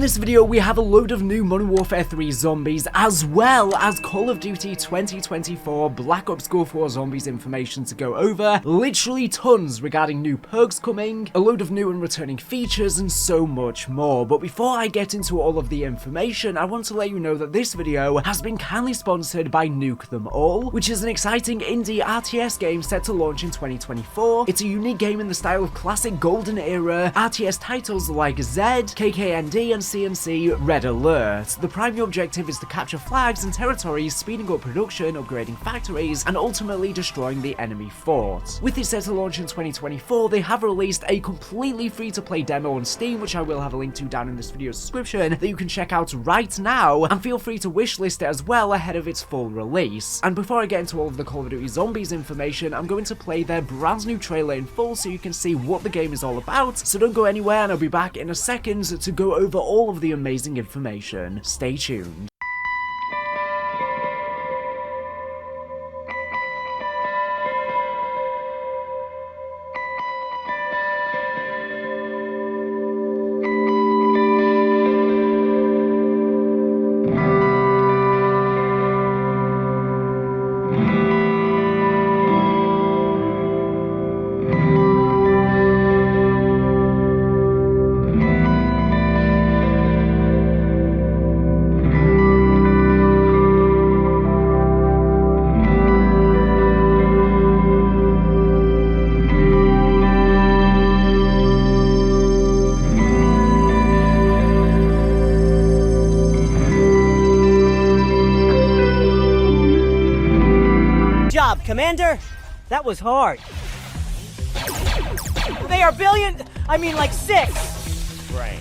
In this video, we have a load of new Modern Warfare 3 Zombies, as well as Call of Duty 2024 Black Ops Gulf War Zombies information to go over, literally tons regarding new perks coming, a load of new and returning features, and so much more. But before I get into all of the information, I want to let you know that this video has been kindly sponsored by Nuke Them All, which is an exciting indie RTS game set to launch in 2024. It's a unique game in the style of classic golden era RTS titles like Z, KKND, and CNC Red Alert. The primary objective is to capture flags and territories, speeding up production, upgrading factories, and ultimately destroying the enemy fort. With it set to launch in 2024, they have released a completely free-to-play demo on Steam, which I will have a link to down in this video's description, that you can check out right now, and feel free to wishlist it as well ahead of its full release. And before I get into all of the Call of Duty Zombies information, I'm going to play their brand new trailer in full so you can see what the game is all about, so don't go anywhere and I'll be back in a second to go over all of the amazing information. Stay tuned. Commander, that was hard. They are like 6. Right.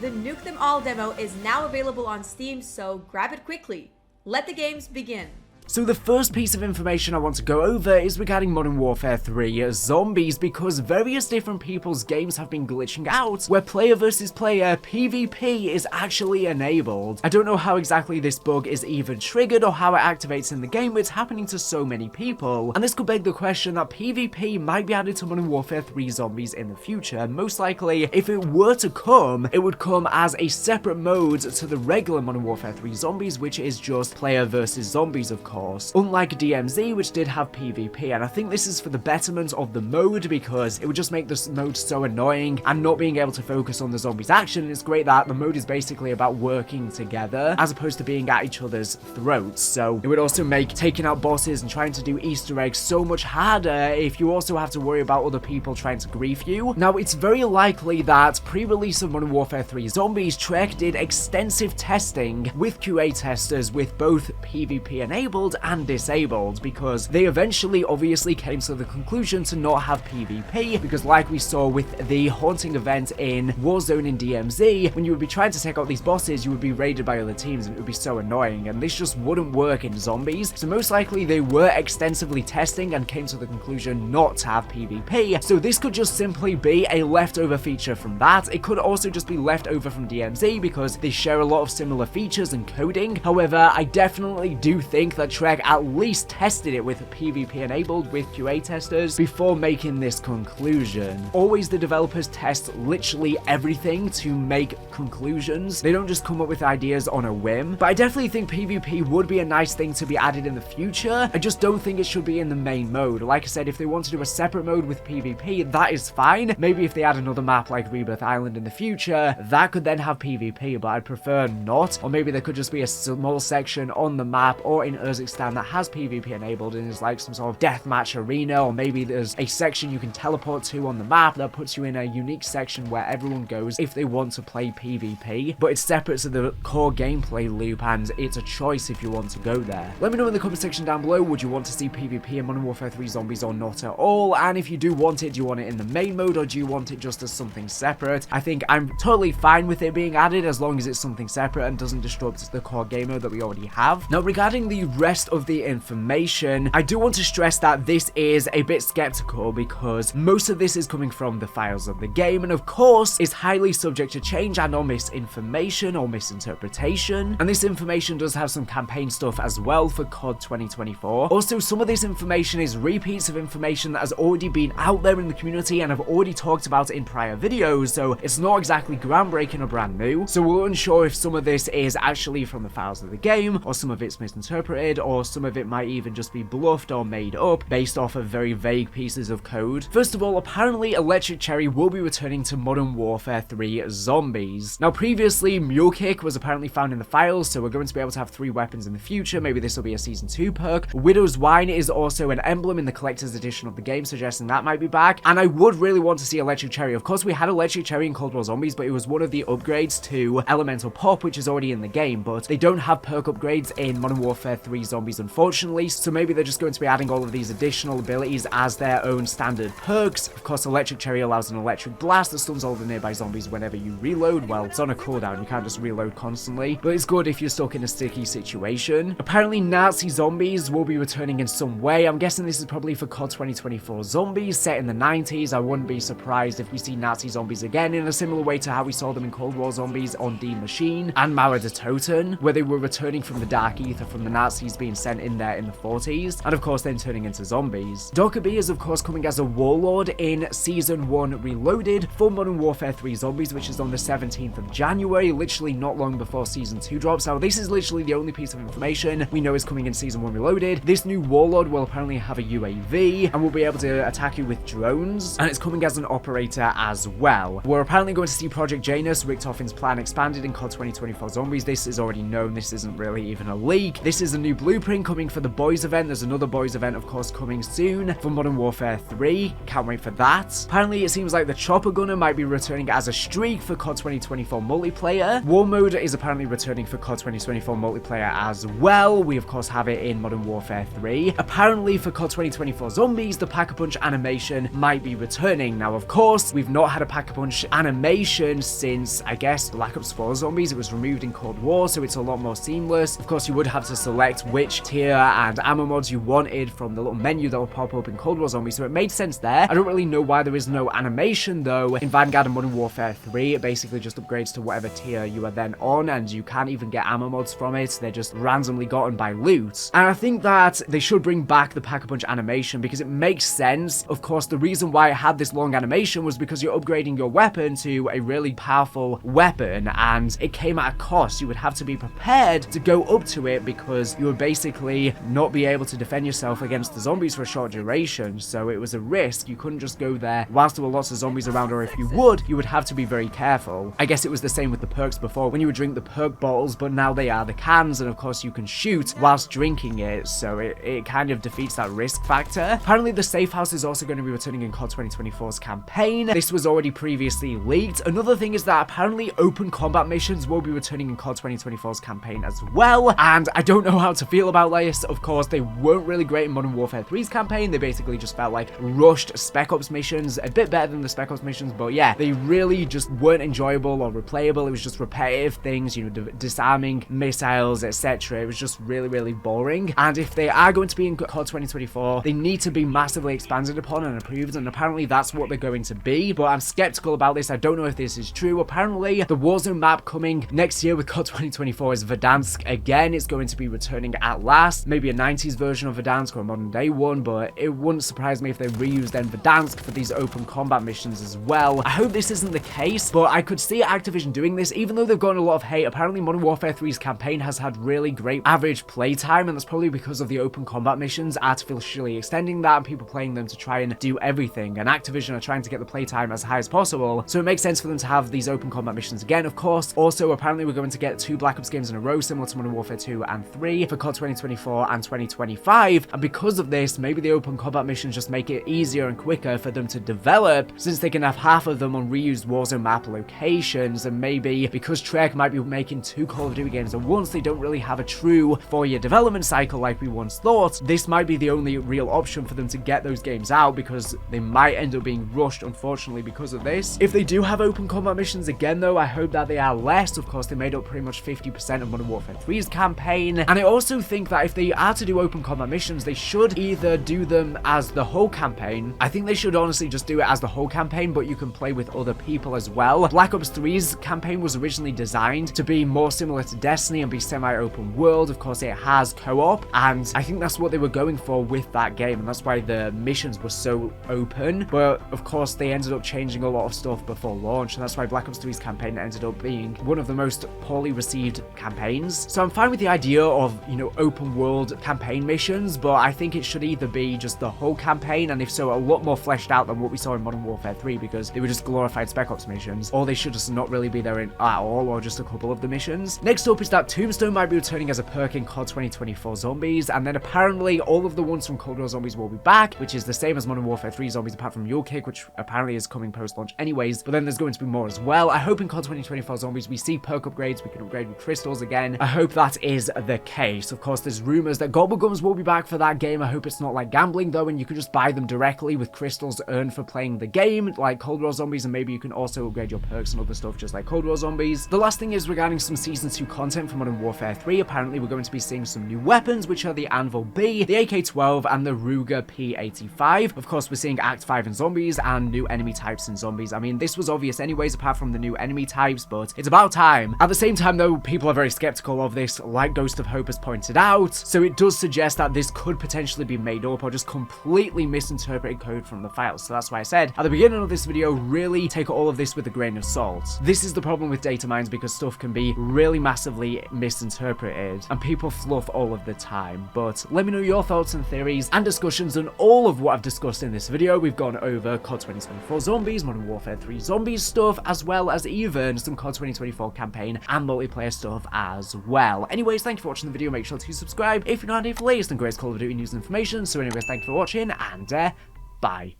The Nuke Them All demo is now available on Steam, so grab it quickly. Let the games begin. So the first piece of information I want to go over is regarding Modern Warfare 3 Zombies, because various different people's games have been glitching out where player versus player PvP is actually enabled. I don't know how exactly this bug is even triggered or how it activates in the game, but it's happening to so many people. And this could beg the question that PvP might be added to Modern Warfare 3 Zombies in the future. Most likely, if it were to come, it would come as a separate mode to the regular Modern Warfare 3 Zombies, which is just player versus zombies, of course. Unlike DMZ, which did have PvP, and I think this is for the betterment of the mode, because it would just make this mode so annoying and not being able to focus on the zombies' action. It's great that the mode is basically about working together as opposed to being at each other's throats. So it would also make taking out bosses and trying to do Easter eggs so much harder if you also have to worry about other people trying to grief you. Now, it's very likely that pre-release of Modern Warfare 3 Zombies, Trek did extensive testing with QA testers with both PvP enabled and disabled, because they eventually obviously came to the conclusion to not have PvP, because like we saw with the haunting event in Warzone in DMZ, when you would be trying to take out these bosses, you would be raided by other teams and it would be so annoying, and this just wouldn't work in Zombies. So most likely they were extensively testing and came to the conclusion not to have PvP. So this could just simply be a leftover feature from that. It could also just be left over from DMZ because they share a lot of similar features and coding. However, I definitely do think that Trek at least tested it with PvP enabled with QA testers before making this conclusion. Always the developers test literally everything to make conclusions. They don't just come up with ideas on a whim. But I definitely think PvP would be a nice thing to be added in the future. I just don't think it should be in the main mode. Like I said, if they want to do a separate mode with PvP, that is fine. Maybe if they add another map like Rebirth Island in the future, that could then have PvP, but I'd prefer not. Or maybe there could just be a small section on the map or in Urzikstan that has PvP enabled and is like some sort of deathmatch arena, or maybe there's a section you can teleport to on the map that puts you in a unique section where everyone goes if they want to play PvP, but it's separate to the core gameplay loop and it's a choice if you want to go there. Let me know in the comment section down below, would you want to see PvP in Modern Warfare 3 Zombies or not at all? And if you do want it, do you want it in the main mode or do you want it just as something separate? I think I'm totally fine with it being added as long as it's something separate and doesn't disrupt the core game mode that we already have. Now, regarding the rest of the information, I do want to stress that this is a bit skeptical because most of this is coming from the files of the game, and of course is highly subject to change and or misinformation or misinterpretation. And this information does have some campaign stuff as well for COD 2024. Also, some of this information is repeats of information that has already been out there in the community and I've already talked about it in prior videos, so it's not exactly groundbreaking or brand new. So we're unsure if some of this is actually from the files of the game, or some of it's misinterpreted, or some of it might even just be bluffed or made up based off of very vague pieces of code. First of all, apparently Electric Cherry will be returning to Modern Warfare 3 Zombies. Now, previously Nuke was apparently found in the files, so we're going to be able to have 3 weapons in the future. Maybe this will be a Season 2 perk. Widow's Wine is also an emblem in the collector's edition of the game, suggesting that might be back. And I would really want to see Electric Cherry. Of course, we had Electric Cherry in Cold War Zombies, but it was one of the upgrades to Elemental Pop, which is already in the game, but they don't have perk upgrades in Modern Warfare 3 Zombies, unfortunately, so maybe they're just going to be adding all of these additional abilities as their own standard perks. Of course, Electric Cherry allows an electric blast that stuns all the nearby zombies whenever you reload. Well, it's on a cooldown, you can't just reload constantly, but it's good if you're stuck in a sticky situation. Apparently, Nazi Zombies will be returning in some way. I'm guessing this is probably for COD 2024 Zombies, set in the 90s. I wouldn't be surprised if we see Nazi Zombies again in a similar way to how we saw them in Cold War Zombies on D Machine and Mauer de Toten, where they were returning from the Dark Ether from the Nazis being sent in there in the 40s, and of course then turning into zombies. Dr. B is of course coming as a Warlord in Season 1 Reloaded for Modern Warfare 3 Zombies, which is on the 17th of January, literally not long before Season 2 drops. Now, this is literally the only piece of information we know is coming in Season 1 Reloaded. This new Warlord will apparently have a UAV and will be able to attack you with drones, and it's coming as an operator as well. We're apparently going to see Project Janus, Richtofen's plan, expanded in COD 2024 Zombies. This is already known. This isn't really even a leak. This is a new blueprint coming for the Boys event. There's another Boys event, of course, coming soon for Modern Warfare 3. Can't wait for that. Apparently, it seems like the Chopper Gunner might be returning as a streak for COD 2024 multiplayer. War Mode is apparently returning for COD 2024 multiplayer as well. We, of course, have it in Modern Warfare 3. Apparently, for COD 2024 Zombies, the Pack-a-Punch animation might be returning. Now, of course, we've not had a Pack-a-Punch animation since, I guess, Black Ops 4 Zombies. It was removed in Cold War, so it's a lot more seamless. Of course, you would have to select which tier and ammo mods you wanted from the little menu that will pop up in Cold War Zombies, so it made sense there. I don't really know why there is no animation, though. In Vanguard and Modern Warfare 3, it basically just upgrades to whatever tier you are then on, and you can't even get ammo mods from it. They're just randomly gotten by loot. And I think that they should bring back the Pack-a-Punch animation because it makes sense. Of course, the reason why it had this long animation was because you're upgrading your weapon to a really powerful weapon, and it came at a cost. You would have to be prepared to go up to it because you would basically not be able to defend yourself against the zombies for a short duration, so it was a risk. You couldn't just go there whilst there were lots of zombies around, or if you would have to be very careful. I guess it was the same with the perks before, when you would drink the perk bottles, but now they are the cans, and of course you can shoot whilst drinking it, so it kind of defeats that risk factor. Apparently the safe house is also going to be returning in COD 2024's campaign. This was already previously leaked. Another thing is that apparently open combat missions will be returning in COD 2024's campaign as well, and I don't know how to feel about this. Of course, they weren't really great in Modern Warfare 3's campaign. They basically just felt like rushed Spec Ops missions, a bit better than the Spec Ops missions, but yeah, they really just weren't enjoyable or replayable. It was just repetitive things, you know, disarming missiles, etc. It was just really, really boring. And if they are going to be in COD 2024, they need to be massively expanded upon and improved, and apparently that's what they're going to be, but I'm skeptical about this. I don't know if this is true. Apparently, the Warzone map coming next year with COD 2024 is Verdansk again. It's going to be returning at last. Maybe a 90s version of Verdansk or a modern day one, but it wouldn't surprise me if they reused then Verdansk for these open combat missions as well. I hope this isn't the case, but I could see Activision doing this, even though they've gotten a lot of hate. Apparently, Modern Warfare 3's campaign has had really great average playtime, and that's probably because of the open combat missions artificially extending that and people playing them to try and do everything, and Activision are trying to get the playtime as high as possible, so it makes sense for them to have these open combat missions again, of course. Also, apparently we're going to get 2 Black Ops games in a row, similar to Modern Warfare 2 and 3 for COD 2024 and 2025, and because of this, maybe the open combat missions just make it easier and quicker for them to develop, since they can have half of them on reused Warzone map locations, and maybe because Treyarch might be making 2 Call of Duty games at once, they don't really have a true 4-year development cycle like we once thought. This might be the only real option for them to get those games out, because they might end up being rushed, unfortunately, because of this. If they do have open combat missions again, though, I hope that they are less. Of course, they made up pretty much 50% of Modern Warfare 3's campaign, campaign. And I also think that if they are to do open combat missions, they should either do them as the whole campaign. I think they should honestly just do it as the whole campaign, but you can play with other people as well. Black Ops 3's campaign was originally designed to be more similar to Destiny and be semi-open world. Of course, it has co-op, and I think that's what they were going for with that game, and that's why the missions were so open. But of course, they ended up changing a lot of stuff before launch, and that's why Black Ops 3's campaign ended up being one of the most poorly received campaigns. So I'm fine with the idea of, you know, open world campaign missions, but I think it should either be just the whole campaign, and if so, a lot more fleshed out than what we saw in Modern Warfare 3, because they were just glorified Spec Ops missions, or they should just not really be there at all, or just a couple of the missions. Next up is that Tombstone might be returning as a perk in COD 2024 Zombies, and then apparently all of the ones from Cold War Zombies will be back, which is the same as Modern Warfare 3 Zombies, apart from Mule Kick, which apparently is coming post-launch anyways, but then there's going to be more as well. I hope in COD 2024 Zombies we see perk upgrades, we can upgrade with crystals again. I hope that is the case. Of course, there's rumors that Gobblegums will be back for that game. I hope it's not like gambling though, and you can just buy them directly with crystals earned for playing the game, like Cold War Zombies, and maybe you can also upgrade your perks and other stuff just like Cold War Zombies. The last thing is regarding some Season 2 content for Modern Warfare 3. Apparently, we're going to be seeing some new weapons, which are the Anvil B, the AK-12, and the Ruger P85. Of course, we're seeing Act 5 in Zombies and new enemy types in Zombies. I mean, this was obvious anyways, apart from the new enemy types, but it's about time. At the same time, though, people are very skeptical of this, like Ghost of Hope has pointed out, so it does suggest that this could potentially be made up or just completely misinterpreted code from the files. So that's why I said at the beginning of this video, really take all of this with a grain of salt. This is the problem with data mines, because stuff can be really massively misinterpreted and people fluff all of the time. But let me know your thoughts and theories and discussions on all of what I've discussed in this video. We've gone over COD 2024 Zombies, Modern Warfare 3 Zombies stuff, as well as even some COD 2024 campaign and multiplayer stuff as well. Anyways, thank you for watching the video. Make sure to subscribe if you're not here for latest and greatest Call of Duty news and information. So anyways, thank you for watching, and bye.